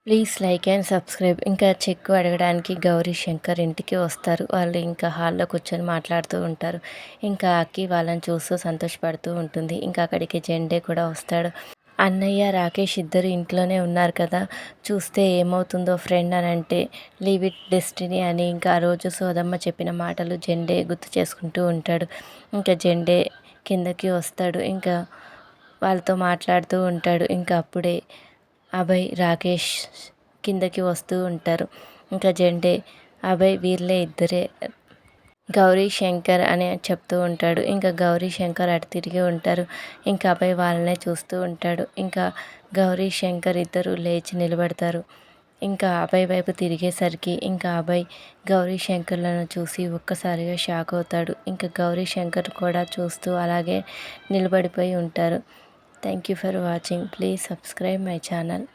Please like and subscribe. ఇంకా చెక్కు అడగడానికి గౌరీ శంకర్ ఇంటికి వస్తారు. వాళ్ళు ఇంకా హాల్లో కూర్చొని మాట్లాడుతూ ఉంటారు. ఇంకా అక్కి వాళ్ళని చూస్తూ సంతోషపడుతూ ఉంటుంది. ఇంకా అక్కడికి జెండే కూడా వస్తాడు. అన్నయ్య రాకేష్ ఇద్దరు ఇంట్లోనే ఉన్నారు కదా, చూస్తే ఏమవుతుందో ఫ్రెండ్ అని అంటే లీవ్ ఇట్ డెస్టినీ అని ఇంకా ఆ రోజు సోదమ్మ చెప్పిన మాటలు జెండే గుర్తు చేసుకుంటూ ఉంటాడు. ఇంకా జెండే కిందకి వస్తాడు. ఇంకా వాళ్ళతో మాట్లాడుతూ ఉంటాడు. ఇంకా అప్పుడే అభయ్ రాకేష్ కిందకి వస్తూ ఉంటారు. ఇంకా జెండే అభయ్ వీళ్ళే ఇద్దరే గౌరీ శంకర్ అని చెప్తూ ఉంటాడు. ఇంకా గౌరీ శంకర్ అటు తిరిగి ఉంటారు. ఇంకా అభయ్ వాళ్ళనే చూస్తూ ఉంటాడు. ఇంకా గౌరీ శంకర్ ఇద్దరు లేచి నిలబడతారు. ఇంకా అభయ్ వైపు తిరిగేసరికి ఇంకా అభయ్ గౌరీ శంకర్లను చూసి ఒక్కసారిగా షాక్ అవుతాడు. ఇంకా గౌరీ శంకర్ కూడా చూస్తూ అలాగే నిలబడిపోయి ఉంటారు. Thank you for watching. Please subscribe my channel.